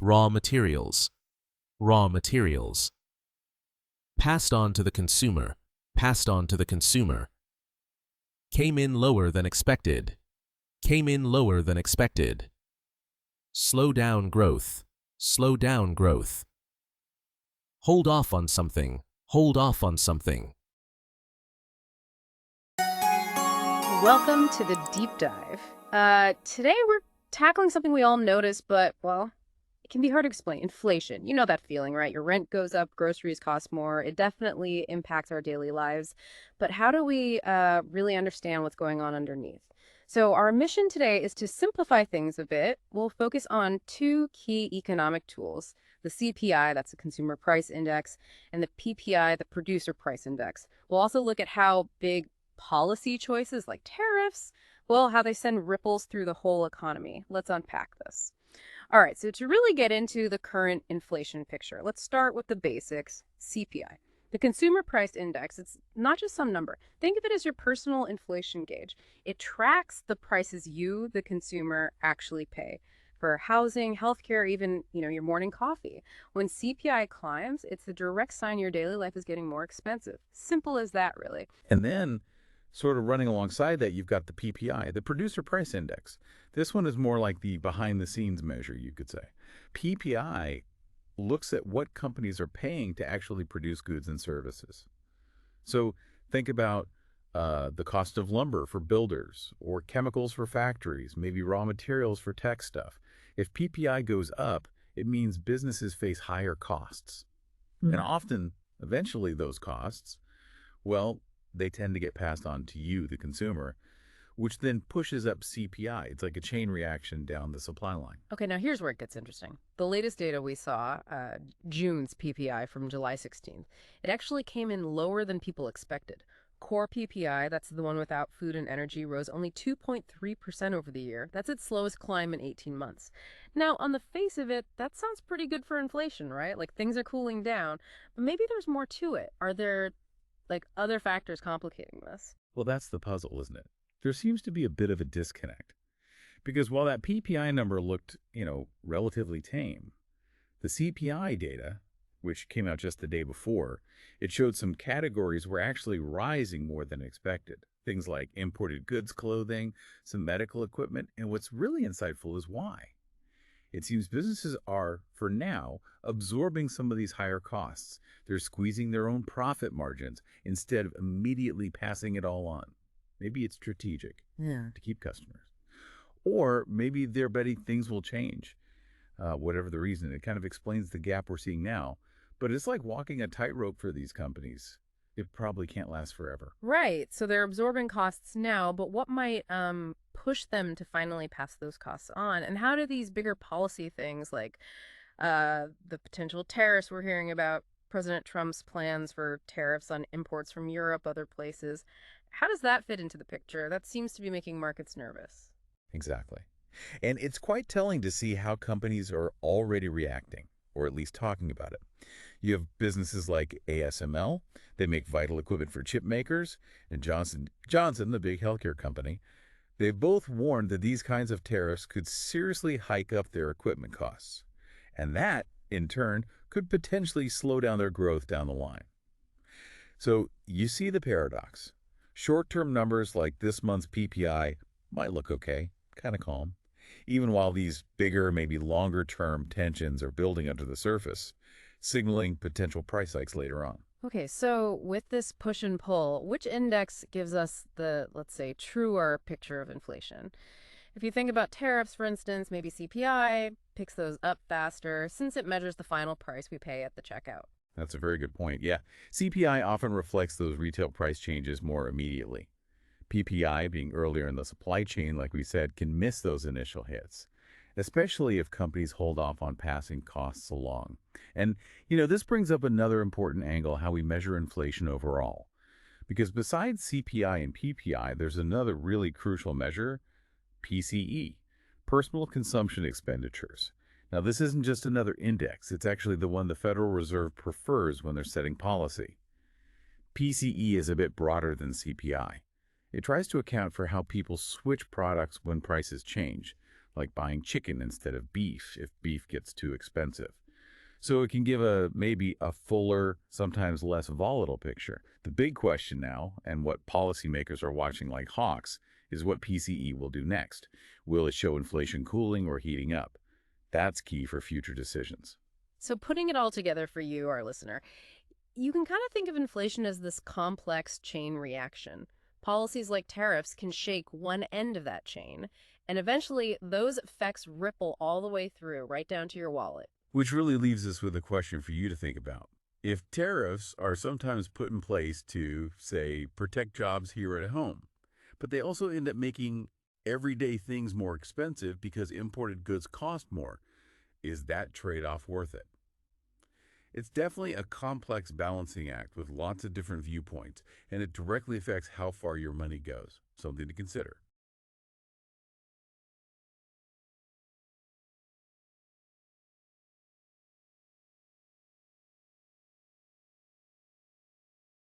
raw materials, raw materials. Passed on to the consumer, passed on to the consumer. Came in lower than expected, came in lower than expected. Slow down growth, slow down growth. Hold off on something, hold off on something. Welcome to the deep dive. Today we're tackling something we all notice, but, well, it can be hard to explain. Inflation. You know that feeling, right? Your rent goes up, groceries cost more. It definitely impacts our daily lives. But how do we really understand what's going on underneath? So our mission today is to simplify things a bit. We'll focus on two key economic tools, the CPI, that's the Consumer Price Index, and the PPI, the Producer Price Index. We'll also look at how big policy choices like tariffs, well, how they send ripples through the whole economy. Let's unpack this. All right, so to really get into the current inflation picture, let's start with the basics, CPI. The Consumer Price Index, it's not just some number. Think of it as your personal inflation gauge. It tracks the prices you, the consumer, actually pay for housing, healthcare, even, your morning coffee. When CPI climbs, it's a direct sign your daily life is getting more expensive. Simple as that, really. And then, sort of running alongside that, you've got the PPI, the Producer Price Index. This one is more like the behind-the-scenes measure, you could say. PPI looks at what companies are paying to actually produce goods and services. So think about the cost of lumber for builders or chemicals for factories, maybe raw materials for tech stuff. If PPI goes up, it means businesses face higher costs. And often, eventually those costs, well, they tend to get passed on to you, the consumer, which then pushes up CPI. It's like a chain reaction down the supply line. Okay, now here's where it gets interesting. The latest data we saw, June's PPI from July 16th, it actually came in lower than people expected. Core PPI, that's the one without food and energy, rose only 2.3% over the year. That's its slowest climb in 18 months. Now, on the face of it, that sounds pretty good for inflation, right? Like things are cooling down, but maybe there's more to it. Are there other factors complicating this? Well, that's the puzzle, isn't it? There seems to be a bit of a disconnect. Because while that PPI number looked, relatively tame, the CPI data, which came out just the day before, it showed some categories were actually rising more than expected. Things like imported goods, clothing, some medical equipment, and what's really insightful is why. It seems businesses are, for now, absorbing some of these higher costs. They're squeezing their own profit margins instead of immediately passing it all on. Maybe it's strategic to keep customers. Or maybe they're betting things will change. Whatever the reason, it kind of explains the gap we're seeing now. But it's like walking a tightrope for these companies. It probably can't last forever. Right. So they're absorbing costs now, but what might push them to finally pass those costs on? And how do these bigger policy things like the potential tariffs we're hearing about, President Trump's plans for tariffs on imports from Europe, other places, how does that fit into the picture? That seems to be making markets nervous. Exactly. And it's quite telling to see how companies are already reacting, or at least talking about it. You have businesses like ASML, they make vital equipment for chip makers, and Johnson & Johnson, the big healthcare company. They've both warned that these kinds of tariffs could seriously hike up their equipment costs. And that, in turn, could potentially slow down their growth down the line. So you see the paradox. Short-term numbers like this month's PPI might look okay, kind of calm, even while these bigger, maybe longer-term tensions are building under the surface, signaling potential price hikes later on. Okay, so with this push and pull, which index gives us the, let's say, truer picture of inflation? If you think about tariffs, for instance, maybe CPI picks those up faster since it measures the final price we pay at the checkout. That's a very good point. Yeah, CPI often reflects those retail price changes more immediately. PPI, being earlier in the supply chain, like we said, can miss those initial hits, especially if companies hold off on passing costs along. And, this brings up another important angle, how we measure inflation overall. Because besides CPI and PPI, there's another really crucial measure, PCE, personal consumption expenditures. Now, this isn't just another index. It's actually the one the Federal Reserve prefers when they're setting policy. PCE is a bit broader than CPI. It tries to account for how people switch products when prices change, like buying chicken instead of beef if beef gets too expensive. So it can give maybe a fuller, sometimes less volatile picture. The big question now, and what policymakers are watching like hawks, is what PCE will do next. Will it show inflation cooling or heating up? That's key for future decisions. So putting it all together for you, our listener, you can kind of think of inflation as this complex chain reaction. Policies like tariffs can shake one end of that chain, and eventually those effects ripple all the way through, right down to your wallet. Which really leaves us with a question for you to think about. If tariffs are sometimes put in place to, say, protect jobs here at home, but they also end up making everyday things more expensive because imported goods cost more, is that trade-off worth it? It's definitely a complex balancing act with lots of different viewpoints, and it directly affects how far your money goes. Something to consider.